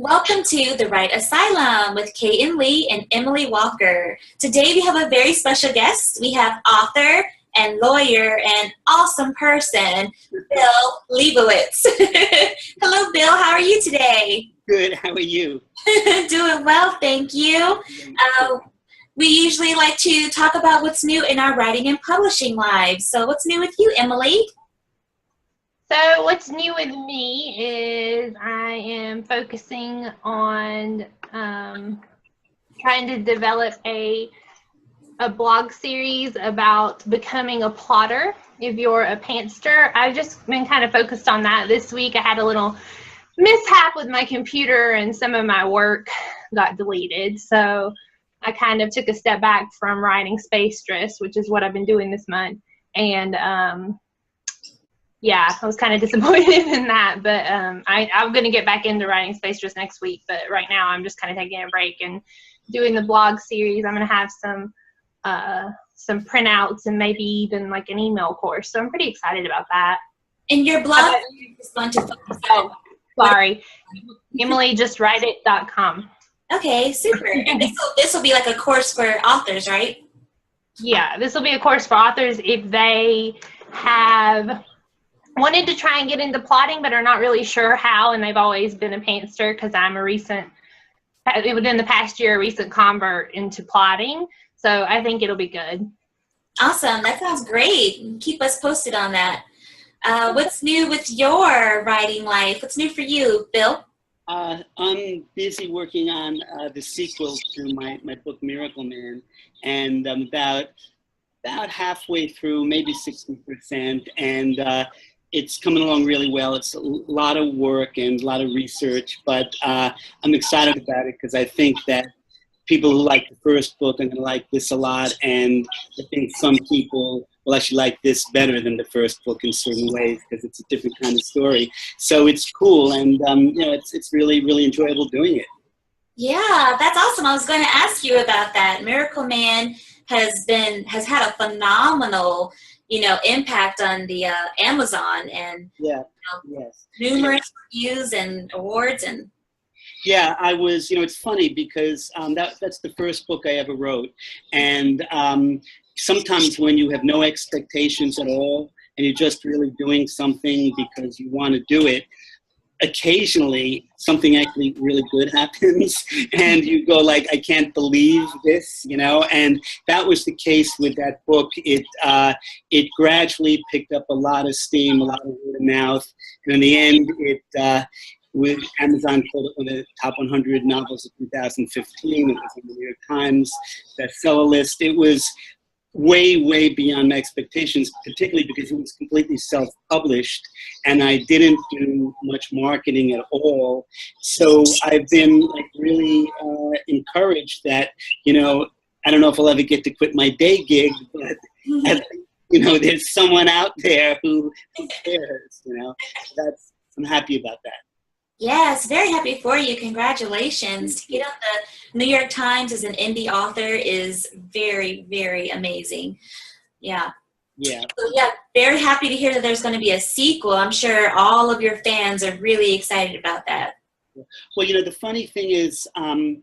Welcome to the Right Asylum with Kate and Lee and Emily Walker. Today we have a very special guest. We have author and lawyer and awesome person, Bill Leibowitz. Hello, Bill. How are you today? Good. How are you? Doing well, thank you. We usually like to talk about what's new in our writing and publishing lives. So what's new with you, Emily? So what's new with me is I am focusing on trying to develop a blog series about becoming a plotter if you're a pantster. I've just been kind of focused on that this week. I had a little mishap with my computer and some of my work got deleted. So I kind of took a step back from writing Space Dress, which is what I've been doing this month. And yeah, I was kind of disappointed in that, but I'm going to get back into writing Space Dress next week. But right now, I'm just kind of taking a break and doing the blog series. I'm going to have some printouts and maybe even like an email course. So I'm pretty excited about that. And your blog is going to focus on. Sorry, EmilyJustWriteIt.com. Okay, super. And this will be like a course for authors, right? Yeah, this will be a course for authors if they have wanted to try and get into plotting but are not really sure how, and they've always been a pantster, because I'm within the past year, a recent convert into plotting. So I think it'll be good. Awesome. That sounds great. Keep us posted on that. What's new with your writing life? What's new for you, Bill? I'm busy working on the sequel to my book, Miracle Man, and I'm about halfway through, maybe 60%, and it's coming along really well. It's a lot of work and a lot of research, but I'm excited about it because I think that people who like the first book are going to like this a lot, and I think some people will actually like this better than the first book in certain ways because it's a different kind of story. So it's cool, and it's really, really enjoyable doing it. Yeah, that's awesome. I was going to ask you about that. Miracle Man has had a phenomenal impact on the Amazon, and numerous reviews and awards. And yeah, I was, it's funny because that's the first book I ever wrote, and sometimes when you have no expectations at all and you're just really doing something because you want to do it, occasionally something actually really good happens and you go like, I can't believe this, and that was the case with that book. It gradually picked up a lot of steam, a lot of word of mouth, and in the end with Amazon put it on the top 100 novels of 2015. It was on the New York Times bestseller list. It was way, way beyond my expectations, particularly because it was completely self-published and I didn't do much marketing at all. So I've been really encouraged that, I don't know if I'll ever get to quit my day gig, but there's someone out there who cares, I'm happy about that. yes, very happy for you. Congratulations. To get on the New York Times as an indie author is very, very amazing. Yeah. Yeah. So yeah, very happy to hear that there's going to be a sequel. I'm sure all of your fans are really excited about that. Well, the funny thing is, I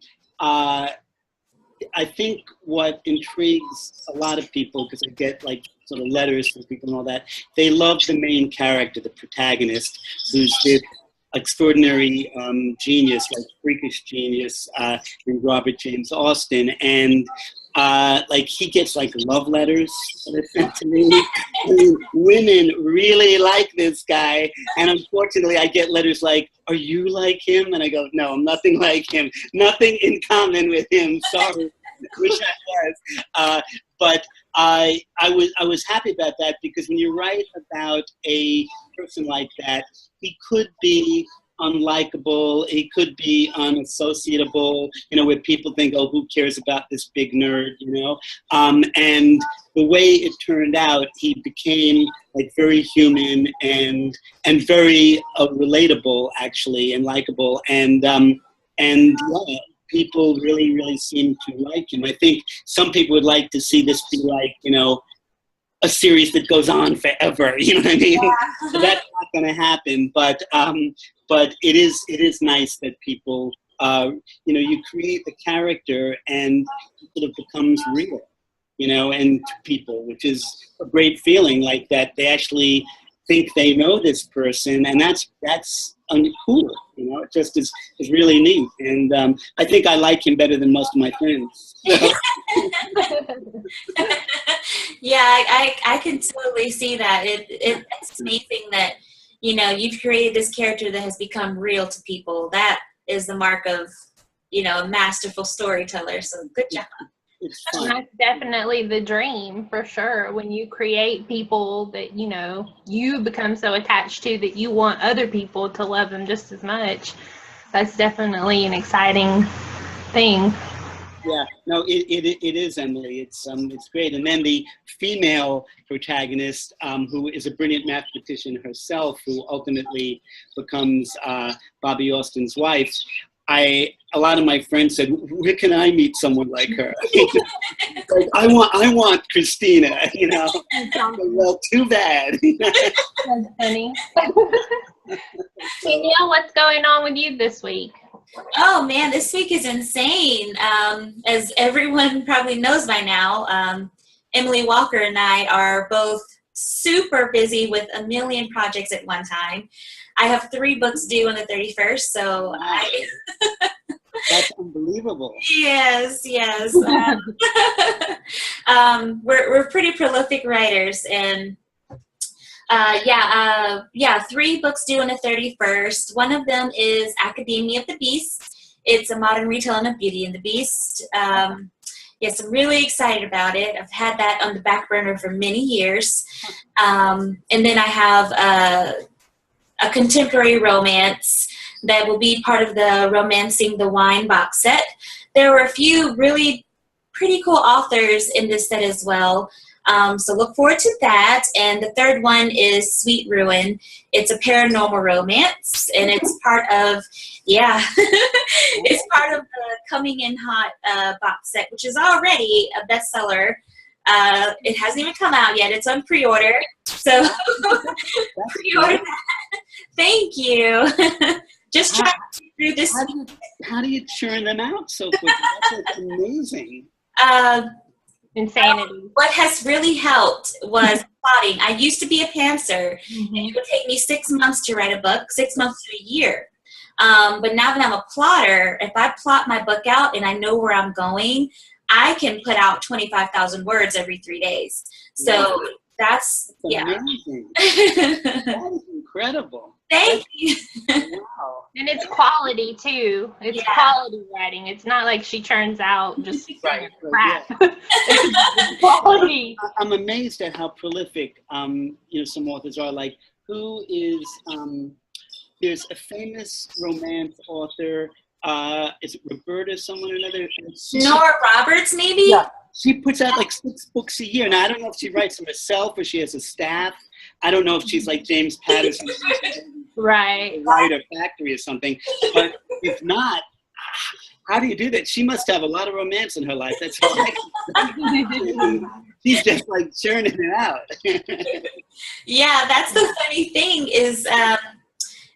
think what intrigues a lot of people, because I get sort of letters from people and all that, they love the main character, the protagonist, who's this extraordinary genius, freakish genius, named Robert James Austin, and he gets love letters that are sent to me. I mean, women really like this guy, and unfortunately I get letters like, are you like him? And I go, no, I'm nothing like him, nothing in common with him, sorry. Wish I was. But I was happy about that, because when you write about a person like that, he could be unlikable, he could be unassociatable, where people think, oh, who cares about this big nerd, and the way it turned out, he became very human and very relatable, actually, and likable, and yeah, people really, really seem to like him. I think some people would like to see this be a series that goes on forever, you know what I mean? Yeah. So that's not going to happen, but but it is nice that people, you create the character and it sort of becomes real, and to people, which is a great feeling, like that they actually think they know this person, and that's cool. It just is really neat, and I think I like him better than most of my friends. So. Yeah, I can totally see that. It's amazing that you've created this character that has become real to people. That is the mark of a masterful storyteller. So good job. It's fun. That's definitely the dream, for sure. When you create people that you become so attached to that you want other people to love them just as much, that's definitely an exciting thing. Yeah, no, it is, Emily. It's great. And then the female protagonist, who is a brilliant mathematician herself, who ultimately becomes Bobby Austin's wife. A lot of my friends said, "Where can I meet someone like her?" Like, I want Christina. Well, too bad. That's funny. Danielle, what's going on with you this week? Oh man, this week is insane. As everyone probably knows by now, Emily Walker and I are both super busy with a million projects at one time. I have 3 books due on the 31st, so wow. That's unbelievable. Yes. We're pretty prolific writers, and 3 books due on the 31st. One of them is Academia of the Beast. It's a modern retelling of Beauty and the Beast. Yes, I'm really excited about it. I've had that on the back burner for many years. And then I have a contemporary romance that will be part of the Romancing the Wine box set. There were a few really pretty cool authors in this set as well. So look forward to that. And the 3rd one is Sweet Ruin. It's a paranormal romance, and it's part of, it's part of the Coming In Hot box set, which is already a bestseller. It hasn't even come out yet. It's on pre-order. So pre-order that. Thank you. Just trying to get through this. How do you churn them out so quickly? That's amazing. Insanity. What has really helped was plotting. I used to be a pantser, and it would take me 6 months to write a book, 6 months to a year. But now that I'm a plotter, if I plot my book out and I know where I'm going, I can put out 25,000 words every 3 days. So that's amazing. That is incredible. Thank you. Wow. And it's quality too. It's quality writing. It's not like she churns out just crap. It's quality. I'm amazed at how prolific some authors are. Like, who is there's a famous romance author. Is it Roberta someone or another? Nora Roberts, maybe? Yeah. She puts out like 6 books a year. Now, I don't know if she writes them herself or she has a staff. I don't know if she's like James Patterson. Right. Writer factory or something. But if not, how do you do that? She must have a lot of romance in her life. That's all she's just like churning it out. Yeah, that's the funny thing is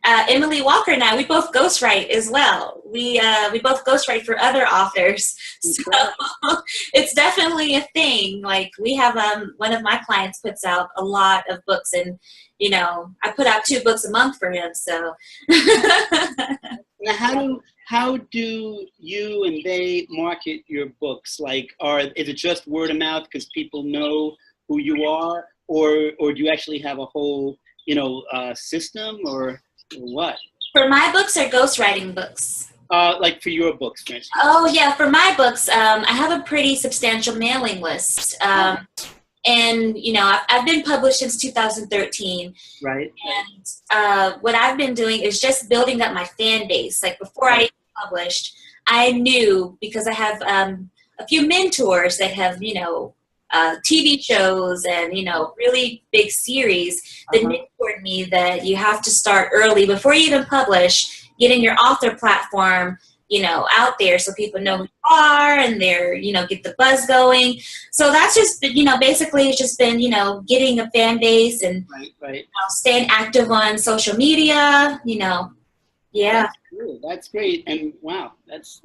Emily Walker and I, we both ghostwrite as well. We both ghostwrite for other authors. So it's definitely a thing. Like, we have one of my clients puts out a lot of books, and I put out 2 books a month for him. So now, how do you and they market your books? Like, is it just word of mouth because people know who you are, or do you actually have a whole system, or what? For my books or ghostwriting books? Like for your books, for instance. Oh, yeah. For my books, I have a pretty substantial mailing list. And, I've been published since 2013. Right. And what I've been doing is just building up my fan base. Like, before I published, I knew, because I have a few mentors that have, TV shows and, really big series that mentored me that you have to start early before you even publish, getting your author platform, out there so people know who you are and they're, get the buzz going. So that's just, basically it's just been, getting a fan base and right. staying active on social media, Yeah. That's cool. That's great. And wow, that's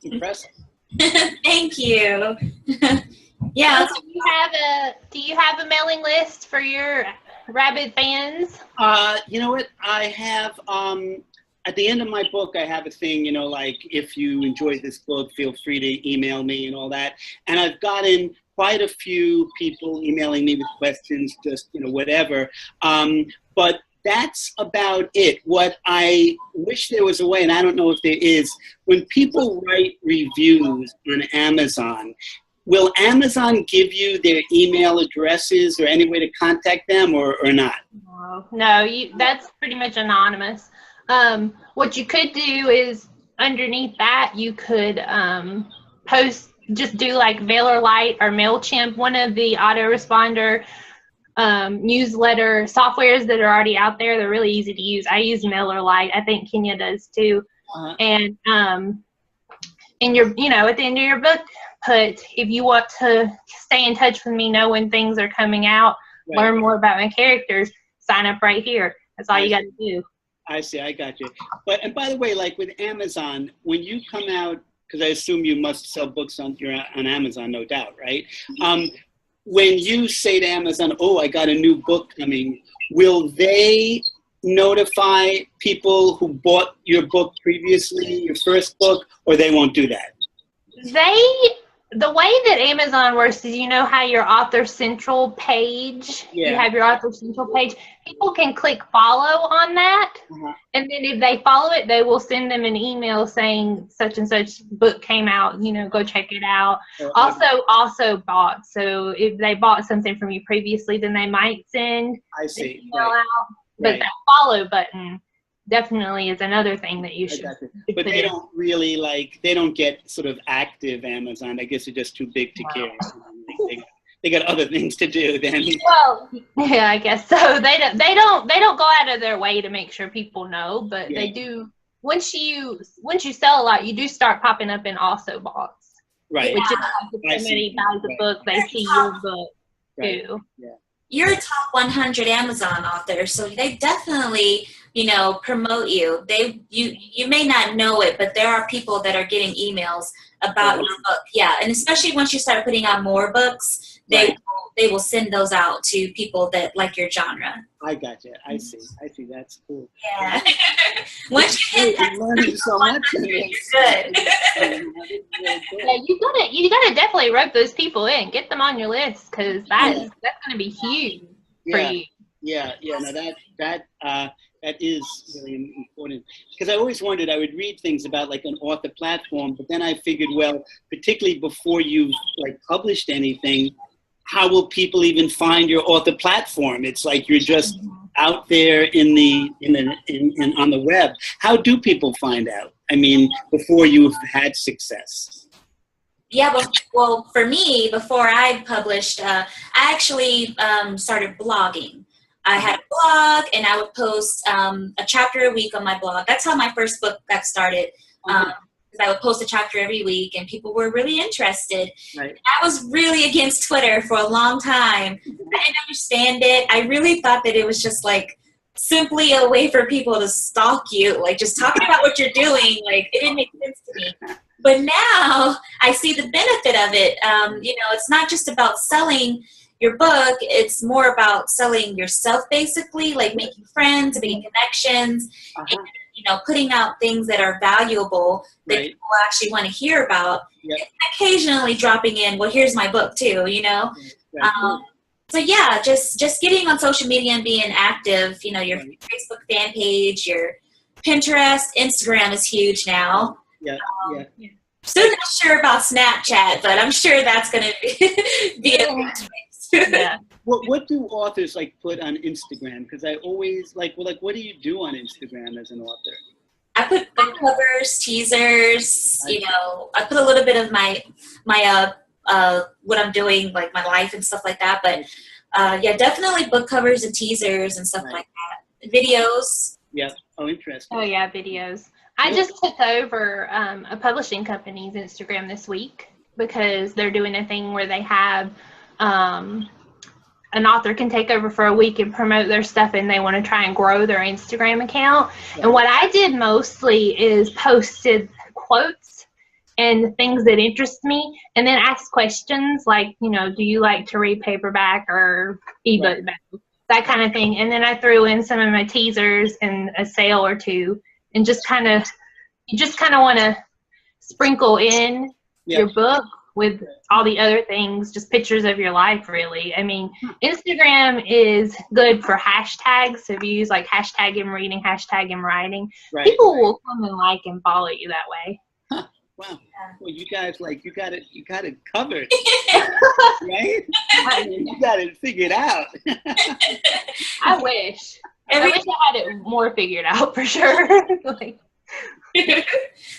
impressive. Thank you. Yeah. So do you have a mailing list for your rabid fans? You know what? I have at the end of my book, I have a thing, you know, like if you enjoyed this book, feel free to email me and all that. And I've gotten quite a few people emailing me with questions, just, you know, whatever. But that's about it. What I wish there was a way, and I don't know if there is, when people write reviews on Amazon, will Amazon give you their email addresses or any way to contact them or not? No, that's pretty much anonymous. What you could do is underneath that, you could post, just do like MailerLite or MailChimp, one of the autoresponder newsletter softwares that are already out there. They're really easy to use. I use MailerLite. I think Kenya does too. And in your, you know, at the end of your book, put, if you want to stay in touch with me, know when things are coming out, learn more about my characters, sign up right here. That's all you got to do. I see, I got you. But, and by the way, like with Amazon, when you come out, because I assume you must sell books on Amazon, no doubt, right? When you say to Amazon, oh, I got a new book coming, will they notify people who bought your book previously, your first book, or they won't do that? The way that Amazon works is, you know how your Author Central page, you have your Author Central page, people can click follow on that, and then if they follow it, they will send them an email saying such and such book came out, you know, go check it out. Also bought, so if they bought something from you previously, then they might send an email out, but that follow button definitely is another thing that you should. But they don't really, like, they don't get sort of active Amazon. I guess they're just too big to care. They got other things to do then. Well, yeah, I guess so. They don't go out of their way to make sure people know, but they do. Once you sell a lot, you do start popping up in also bots. Right. Which is like if somebody buys a book, they see your book too. Yeah. You're a top 100 Amazon author, so they definitely, you know, promote you. You may not know it, but there are people that are getting emails about your book. Yeah, and especially once you start putting out more books, they will send those out to people that like your genre. I got you. I see. That's cool. Yeah. Once you hit that, learning so much. Good. Yeah, you gotta definitely rope those people in, get them on your list, because that's gonna be huge for you. Yeah. No, that is really important, because I always wondered, I would read things about like an author platform, but then I figured, well, particularly before you've like published anything, how will people even find your author platform? It's like you're just out there on the web. How do people find out? I mean, before you've had success. Yeah, well, for me, before I published, I actually started blogging. I had a blog, and I would post a chapter a week on my blog. That's how my first book got started. I would post a chapter every week, and people were really interested. Right. I was really against Twitter for a long time. I didn't understand it. I really thought that it was just like simply a way for people to stalk you, like just talking about what you're doing. Like, it didn't make sense to me. But now I see the benefit of it. You know, it's not just about selling your book, it's more about selling yourself, basically, like making friends, making connections, and, you know, putting out things that are valuable that people actually want to hear about, and occasionally dropping in, well, here's my book too, you know. So yeah, just getting on social media and being active, you know, your Facebook fan page, your Pinterest, Instagram is huge now. Still not sure about Snapchat, but I'm sure that's going to be a What do authors like put on Instagram? Because I always like, well, like, what do you do on Instagram as an author? I put book covers, teasers. You know, I put a little bit of my what I'm doing, like my life and stuff like that. But yeah, definitely book covers and teasers and stuff like that. Videos. Yeah. Oh, interesting. Oh yeah, videos. I just took over a publishing company's Instagram this week because they're doing a thing where they have an author can take over for a week and promote their stuff, and they want to try and grow their Instagram account. And what I did mostly is posted quotes and things that interest me, and then ask questions like, you know, do you like to read paperback or ebook, that kind of thing. And then I threw in some of my teasers and a sale or two, and just kind of, you just kind of want to sprinkle in your book with all the other things, just pictures of your life, really. I mean, Instagram is good for hashtags. So if you use like hashtag him reading, hashtag him writing, people will come and like and follow you that way. Huh. Wow. Well, you guys, like, you got it covered, right? I mean, you got it figured out. I wish I had it more figured out for sure. Like,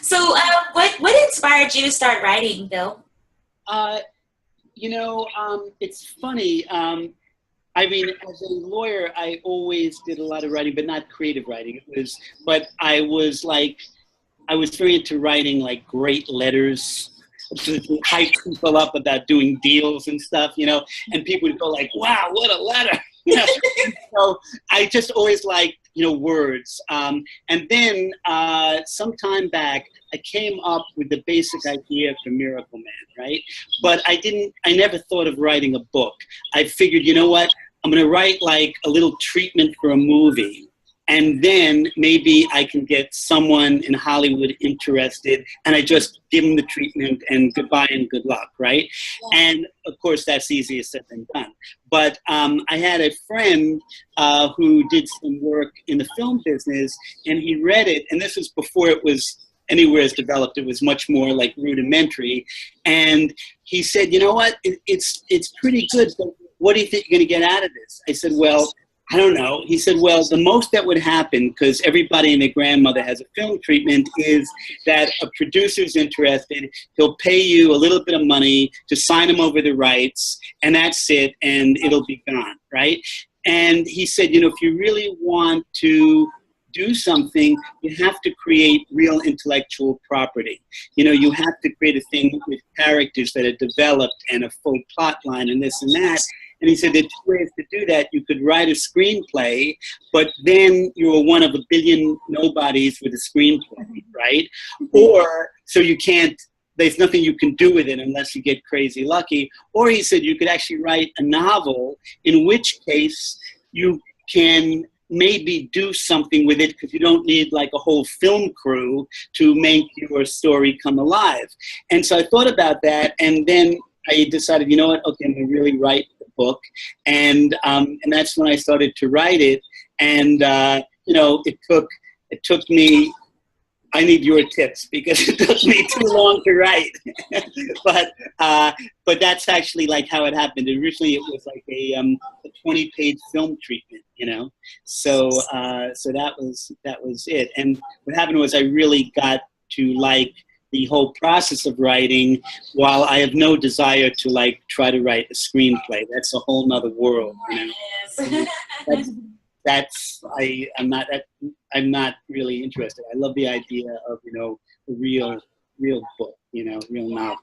so, what inspired you to start writing, Bill? You know, it's funny. I mean, as a lawyer, I always did a lot of writing, but not creative writing. But I was very into writing like great letters to hype people up about doing deals and stuff, you know, and people would go like, wow, what a letter. You know? So I just always liked, you know, words. And then some time back, I came up with the basic idea for Miracle Man, right? But I never thought of writing a book. I figured, you know what, I'm going to write like a little treatment for a movie. And then maybe I can get someone in Hollywood interested, and I just give them the treatment and goodbye and good luck, right? Yeah. And of course, that's easier said than done. But I had a friend who did some work in the film business, and he read it, and this was before it was anywhere as developed. It was much more like rudimentary. And he said, you know what, it's pretty good, but what do you think you're going to get out of this? I said, well, I don't know. He said, well, the most that would happen, because everybody and their grandmother has a film treatment, is that a producer's interested. He'll pay you a little bit of money to sign him over the rights, and that's it, and it'll be gone, right? And he said, you know, if you really want to do something, you have to create real intellectual property. You know, you have to create a thing with characters that are developed and a full plot line and this and that. And he said there are two ways to do that. You could write a screenplay, but then you're one of a billion nobodies with a screenplay, right? Or, so you can't, there's nothing you can do with it unless you get crazy lucky. Or he said you could actually write a novel, in which case you can maybe do something with it, because you don't need like a whole film crew to make your story come alive. And so I thought about that, and then I decided, you know what, okay, I'm going to really write the book. And that's when I started to write it. And, you know, it took me, I need your tips, because it took me too long to write. But that's actually like how it happened. Originally, it was like a 20-page film treatment, you know. So that was it. And what happened was I really got to like the whole process of writing, while I have no desire to like try to write a screenplay. That's a whole nother world, you know. I'm not really interested. I love the idea of, you know, a real book, you know, real novel.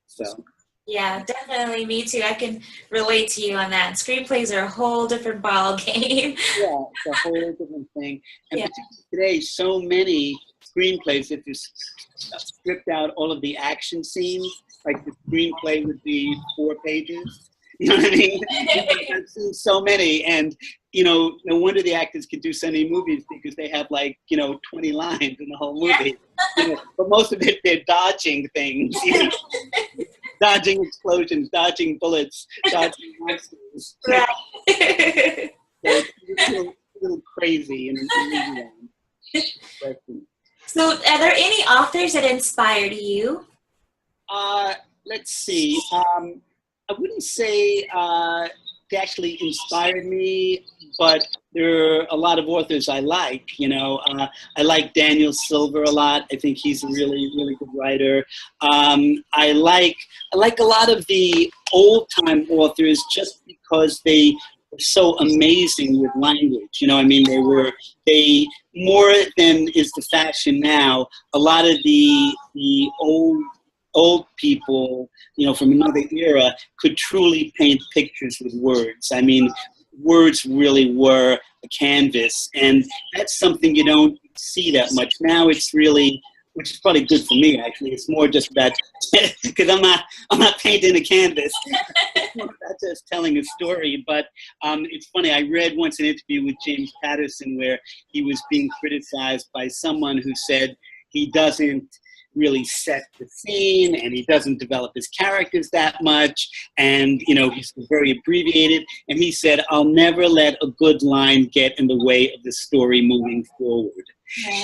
So. Yeah, definitely. Me too. I can relate to you on that. Screenplays are a whole different ball game. Yeah, it's a whole different thing. And particularly today, so many screenplays, if you stripped out all of the action scenes, like the screenplay would be 4 pages. You know what I mean? I've seen so many, and you know, no wonder the actors can do so many movies, because they have like, you know, 20 lines in the whole movie. You know, but most of it, they're dodging things, you know? Dodging explosions, dodging bullets, dodging monsters. Right. So it's a little crazy. So, are there any authors that inspired you? Let's see. I wouldn't say they actually inspired me, but there are a lot of authors I like. You know, I like Daniel Silver a lot. I think he's a really, really good writer. I like a lot of the old-time authors just because they were so amazing with language. You know, I mean, they more than is the fashion now. A lot of the old old people, you know, from another era could truly paint pictures with words. I mean, words really were a canvas, and that's something you don't see that much now. It's really, which is probably good for me, actually. It's more just about, because I'm not painting a canvas. It's more about just telling a story. But it's funny, I read once an interview with James Patterson where he was being criticized by someone who said he doesn't really set the scene and he doesn't develop his characters that much, and you know, he's very abbreviated, and he said, I'll never let a good line get in the way of the story moving forward.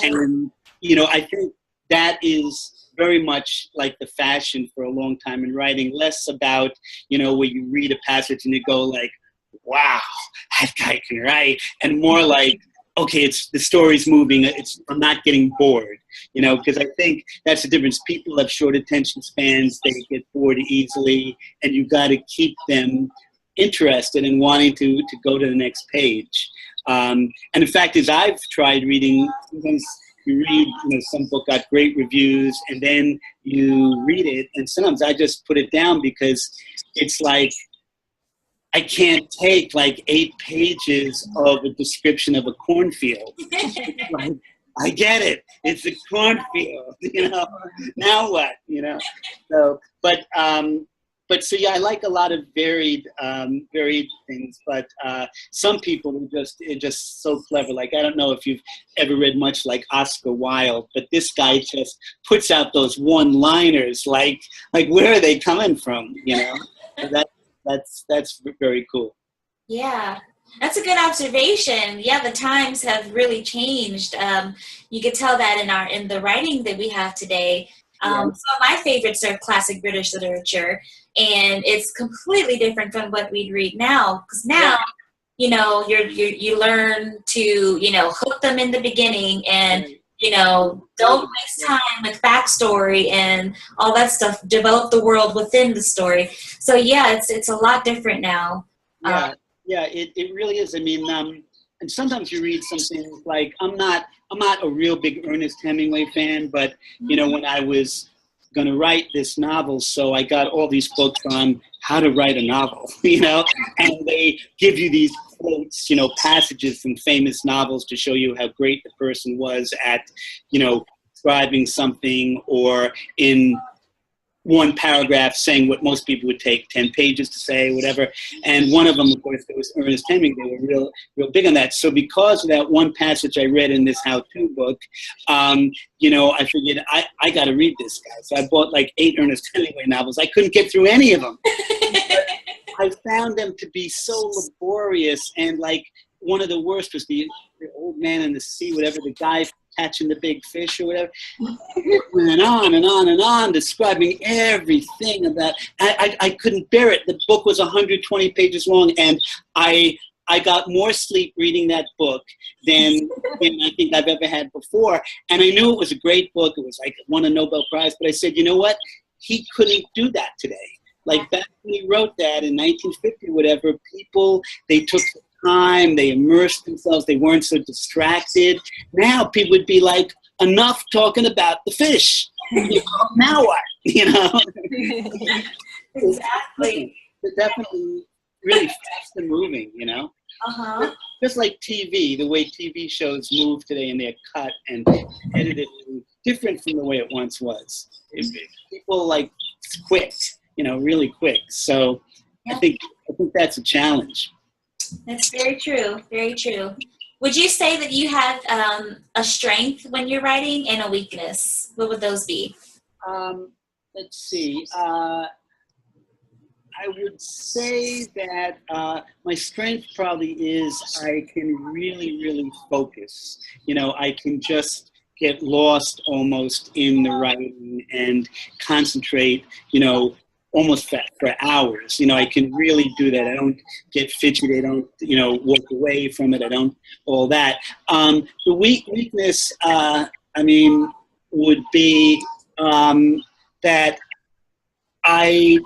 And you know, I think that is very much like the fashion for a long time in writing, less about, you know, where you read a passage and you go like, wow, that guy can write, and more like, okay, it's the story's moving. I'm not getting bored, you know, because I think that's the difference. People have short attention spans. They get bored easily, and you got to keep them interested in wanting to go to the next page. And the fact is, I've tried reading. Sometimes you read, you know, some book got great reviews, and then you read it, and sometimes I just put it down because it's like, I can't take like 8 pages of a description of a cornfield. Like, I get it. It's a cornfield, you know. Now what, you know? So, but so yeah, I like a lot of varied things. But some people are just so clever. Like, I don't know if you've ever read much like Oscar Wilde, but this guy just puts out those one-liners. Like where are they coming from? You know. So that's very cool. Yeah, that's a good observation. Yeah, the times have really changed. You could tell that in the writing that we have today. Some of my favorites are classic British literature, and it's completely different from what we'd read now. Because now, you know, you learn to, you know, hook them in the beginning and. You know, don't waste time with backstory and all that stuff. Develop the world within the story. So yeah, it's a lot different now. It really is. I mean, and sometimes you read something like, I'm not a real big Ernest Hemingway fan, but you know, when I was going to write this novel, so I got all these books on how to write a novel, you know, and they give you these quotes, you know, passages from famous novels to show you how great the person was at, you know, describing something, or in one paragraph saying what most people would take 10 pages to say, whatever. And one of them, of course, there was Ernest Hemingway. They were real big on that. So because of that one passage I read in this how-to book, you know, I figured I got to read this guy. So I bought like 8 Ernest Hemingway novels. I couldn't get through any of them. I found them to be so laborious, and like one of the worst was the Old Man in the Sea, whatever, the guy catching the big fish or whatever. It went on and on and on, describing everything of that. I couldn't bear it. The book was 120 pages long, and I got more sleep reading that book than I think I've ever had before. And I knew it was a great book. It was like it won a Nobel Prize. But I said, you know what? He couldn't do that today. Like back when he wrote that in 1950, whatever, people, they took the time, they immersed themselves, they weren't so distracted. Now people would be like, enough talking about the fish. Now what? You know? Exactly. They're definitely really fast and moving, you know? Uh-huh. Just like TV, the way TV shows move today, and they're cut and edited, different from the way it once was. People like quick, you know, really quick. So I think that's a challenge. That's very true. Very true. Would you say that you have a strength when you're writing and a weakness? What would those be? Let's see. I would say that my strength probably is I can really, really focus. You know, I can just get lost almost in the writing and concentrate, you know, almost for hours. You know, I can really do that. I don't get fidgety. I don't, you know, walk away from it. I don't, all that. The weakness, I mean, would be that I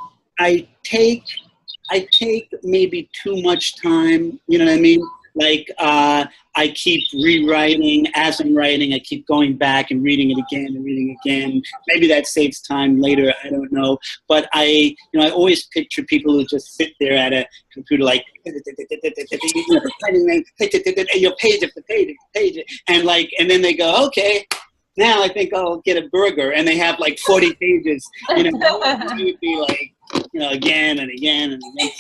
take maybe too much time, you know what I mean? like I keep rewriting as I'm writing. I keep going back and reading it again and reading again. Maybe that saves time later. I don't know. But I always picture people who just sit there at a computer like, page after page, and then they go, okay, now I think I'll get a burger, and they have like 40 pages. It would be like, again and again and again.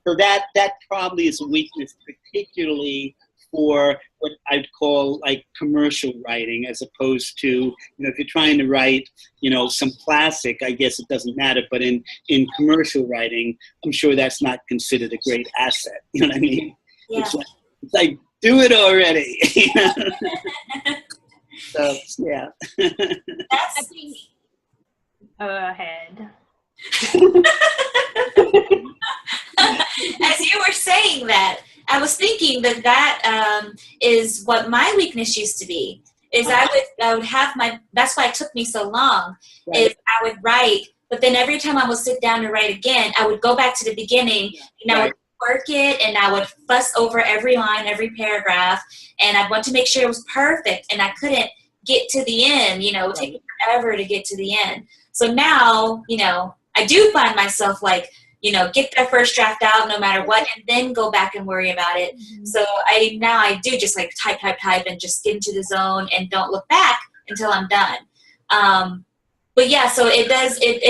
So that probably is a weakness, particularly for what I'd call like commercial writing, as opposed to, if you're trying to write, some classic, I guess it doesn't matter. But in commercial writing, I'm sure that's not considered a great asset. You know what I mean? Yeah. It's like do it already. So, yeah. I think, go ahead. As you were saying that, I was thinking that is what my weakness used to be. Is I would have that's why it took me so long. Right. Is I would write, but then every time I would sit down to write again, I would go back to the beginning, and I would work it, and I would fuss over every line, every paragraph, and I'd want to make sure it was perfect, and I couldn't get to the end. It would take me forever to get to the end. So now, I do find myself like, get that first draft out no matter what, and then go back and worry about it. Mm-hmm. So I do just like type, and just get into the zone and don't look back until I'm done. But yeah, so it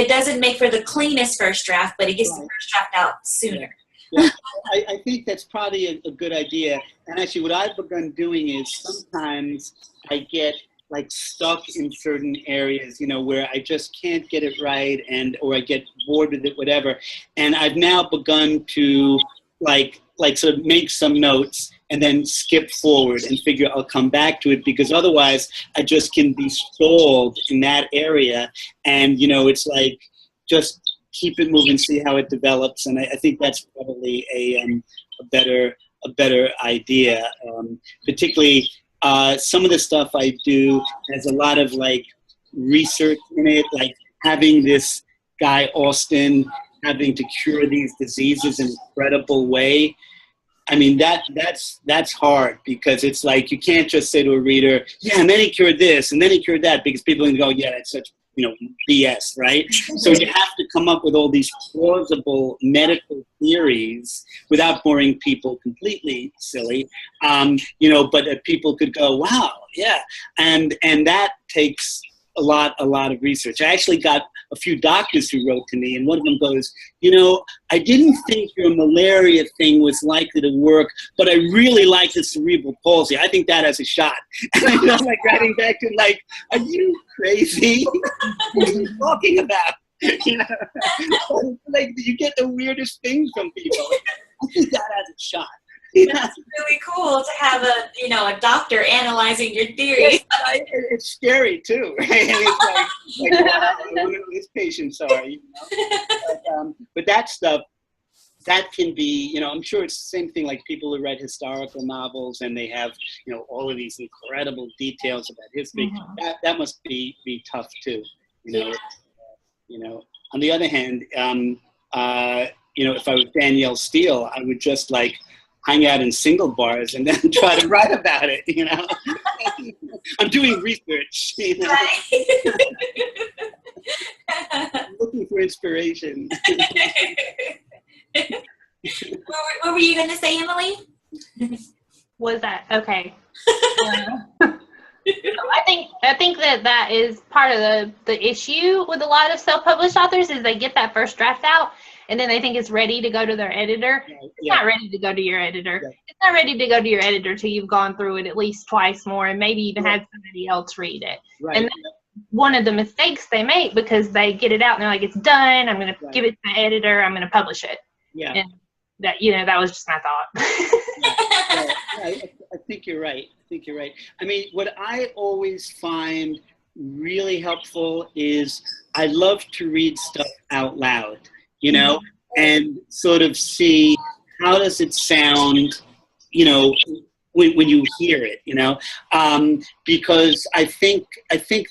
doesn't make for the cleanest first draft, but it gets the first draft out sooner. Yeah, I think that's probably a good idea. And actually what I've begun doing is sometimes I get like stuck in certain areas, where I just can't get it right, or I get bored with it, whatever. And I've now begun to like sort of make some notes and then skip forward and figure I'll come back to it, because otherwise I just can be stalled in that area. And, it's like, just keep it moving, see how it develops. And I think that's probably a better idea, particularly some of the stuff I do has a lot of like research in it, like having this guy Austin having to cure these diseases in an incredible way. I mean, that's hard, because it's like you can't just say to a reader, yeah, and then he cured this, and then he cured that, because people can go, yeah, that's such BS, right? So you have to come up with all these plausible medical theories without boring people completely silly, but that people could go, wow, yeah, and that takes a lot of research. I actually got a few doctors who wrote to me, and one of them goes, I didn't think your malaria thing was likely to work, but I really like the cerebral palsy. I think that has a shot. And I'm like writing back to him, like, are you crazy? What are you talking about? Like you get the weirdest things from people. I think that has a shot. That's really cool to have a doctor analyzing your theories. It's scary too, right? It's like wow, I wonder who his patients are. But that stuff, that can be, I'm sure it's the same thing like people who write historical novels and they have, all of these incredible details about history. Mm-hmm. That must be tough too. On the other hand, if I was Danielle Steele, I would just like hang out in single bars and then try to write about it, I'm doing research, I'm looking for inspiration. What were you going to say, Emily? Was that okay? I think that is part of the issue with a lot of self-published authors is they get that first draft out and then they think it's ready to go to their editor. It's not ready to go to your editor. Yeah. It's not ready to go to your editor till you've gone through it at least twice more and maybe even had somebody else read it. Right. And that's one of the mistakes they make because they get it out and they're like, it's done. I'm going to give it to my editor. I'm going to publish it. Yeah. And that, that was just my thought. I think you're right. I mean, what I always find really helpful is I love to read stuff out loud, and sort of see how does it sound, when you hear it, because I think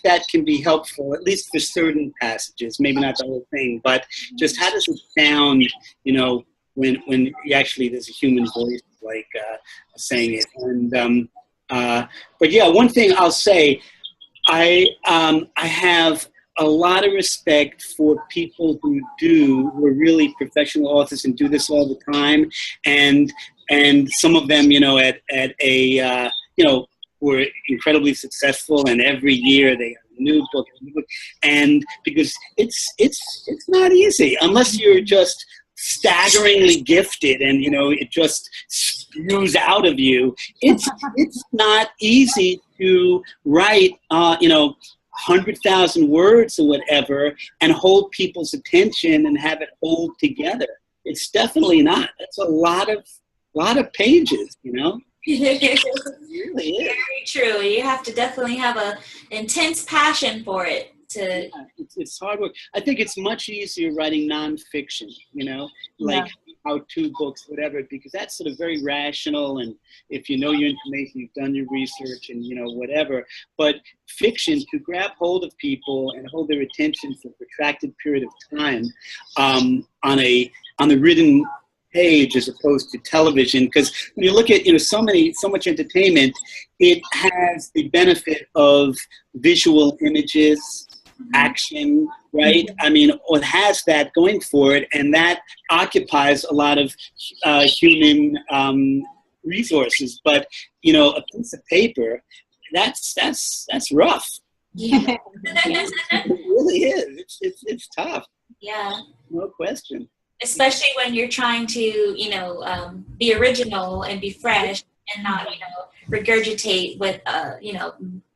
that can be helpful, at least for certain passages, maybe not the whole thing, but just how does it sound, when actually there's a human voice like saying it. And but yeah, one thing I'll say, I have a lot of respect for people who are really professional authors and do this all the time, and some of them, at a were incredibly successful, and every year they have a new book, and because it's not easy unless you're just staggeringly gifted and it just spews out of you. It's not easy to write 100,000 words or whatever and hold people's attention and have it hold together. It's definitely not. That's a lot of pages, It really is. Very true. You have to definitely have a intense passion for it. It's hard work. I think it's much easier writing nonfiction, like how-to books, whatever, because that's sort of very rational, and if you know your information, you've done your research, and whatever. But fiction, to grab hold of people and hold their attention for a protracted period of time on the written page as opposed to television, because when you look at so much entertainment, it has the benefit of visual images, action, right? I mean, it has that going for it, and that occupies a lot of human resources. But a piece of paper, that's rough. Yeah. It really is. It's tough. Yeah. No question. Especially when you're trying to, be original and be fresh and not, regurgitate what,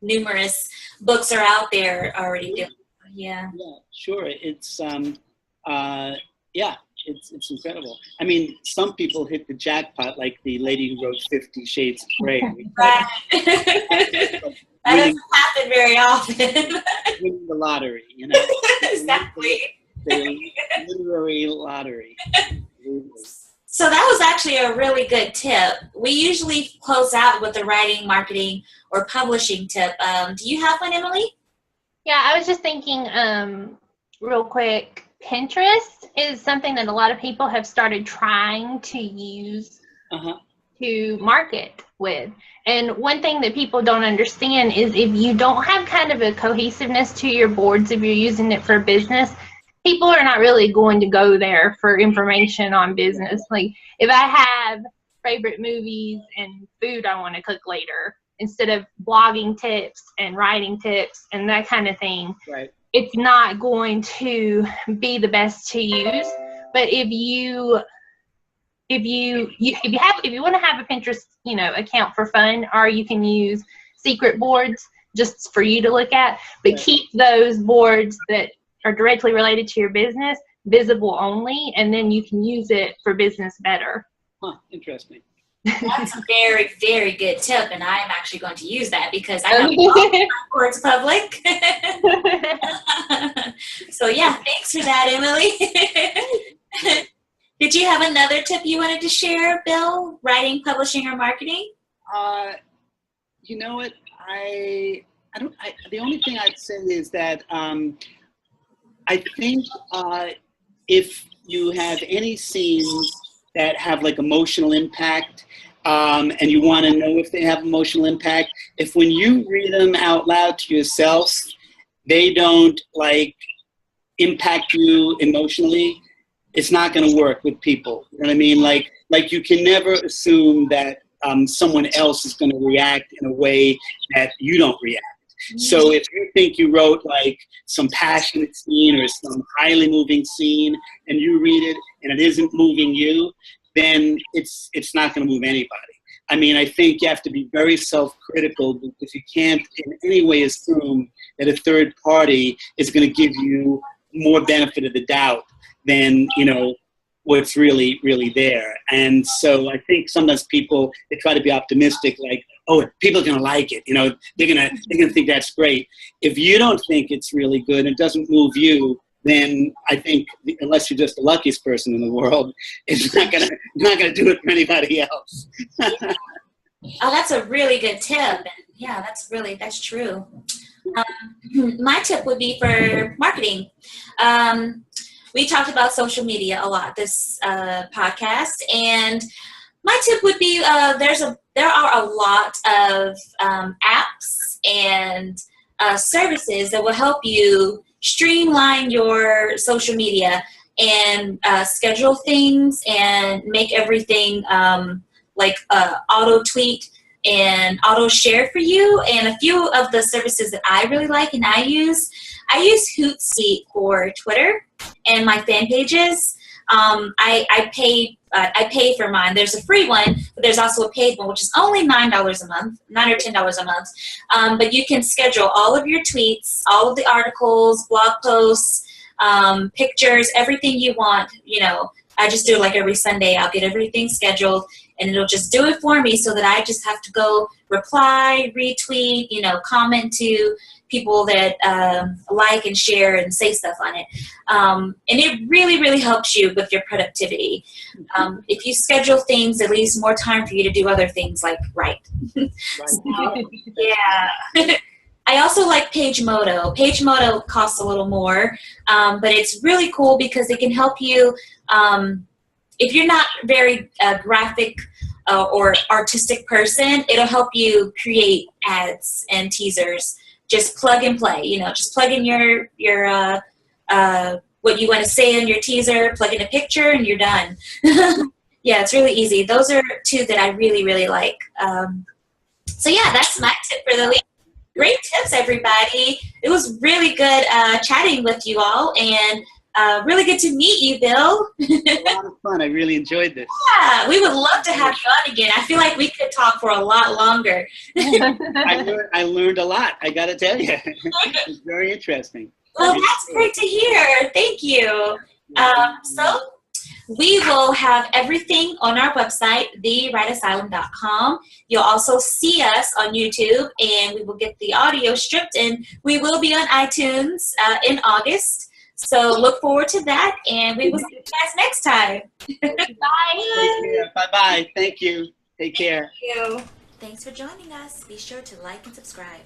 numerous books are out there already doing. Yeah. Yeah, sure. It's, it's incredible. I mean, some people hit the jackpot, like the lady who wrote 50 Shades of Grey. Right. That doesn't happen very often. Winning the lottery, Exactly. The literary lottery. So that was actually a really good tip. We usually close out with a writing, marketing, or publishing tip. Do you have one, Emily? Yeah, I was just thinking real quick, Pinterest is something that a lot of people have started trying to use to market with. And one thing that people don't understand is if you don't have kind of a cohesiveness to your boards, if you're using it for business, people are not really going to go there for information on business. Like if I have favorite movies and food I want to cook later, instead of blogging tips and writing tips and that kind of thing, right, it's not going to be the best to use. But if you want to have a Pinterest, account for fun, or you can use secret boards just for you to look at, but keep those boards that are directly related to your business visible only, and then you can use it for business better. Interesting. That's a very, very good tip, and I'm actually going to use that because I have all boards public. So yeah, thanks for that, Emily. Did you have another tip you wanted to share, Bill? Writing, publishing, or marketing? You know what? The only thing I'd say is that I think if you have any scenes that have like emotional impact, and you want to know if they have emotional impact, if when you read them out loud to yourself, they don't like impact you emotionally, it's not going to work with people. You know what I mean? Like you can never assume that someone else is going to react in a way that you don't react. So if you think you wrote like some passionate scene or some highly moving scene and you read it and it isn't moving you, then it's not going to move anybody. I mean, I think you have to be very self-critical because you can't in any way assume that a third party is going to give you more benefit of the doubt than, what's really, really there. And so I think sometimes people, they try to be optimistic, like, oh, people are going to like it. They're going to think that's great. If you don't think it's really good and it doesn't move you, then I think unless you're just the luckiest person in the world, it's not going to do it for anybody else. Oh, that's a really good tip. Yeah, that's true. My tip would be for marketing. We talked about social media a lot this podcast, and My tip would be there are a lot of apps and services that will help you streamline your social media and schedule things and make everything like auto tweet and auto share for you. And a few of the services that I really like and I use Hootsuite for Twitter and my fan pages. I pay for mine. There's a free one, but there's also a paid one, which is only $9 a month, $9 or $10 a month. But you can schedule all of your tweets, all of the articles, blog posts, pictures, everything you want. You know, I just do it like every Sunday. I'll get everything scheduled, and it'll just do it for me, so that I just have to go reply, retweet, you know, comment to people that like and share and say stuff on it. And it really, really helps you with your productivity. If you schedule things, it leaves more time for you to do other things like write. So, yeah. I also like PageModo. PageModo costs a little more, but it's really cool because it can help you, if you're not very graphic or artistic person, it'll help you create ads and teasers. Just plug and play, you know, just plug in your what you want to say in your teaser, plug in a picture, and you're done. Yeah, it's really easy. Those are two that I really, really like. So yeah, that's my tip for the week. Great tips, everybody. It was really good chatting with you all, and really good to meet you, Bill. A lot of fun. I really enjoyed this. Yeah, we would love to have you on again. I feel like we could talk for a lot longer. I learned a lot, I got to tell you. It's very interesting. Well, that's great to hear. Thank you. So we will have everything on our website, thewriteasylum.com. You'll also see us on YouTube, and we will get the audio stripped, and we will be on iTunes in August. So look forward to that, and we will see you guys next time. Bye. Bye-bye. Thank you. Take care. Thank you. Thanks for joining us. Be sure to like and subscribe.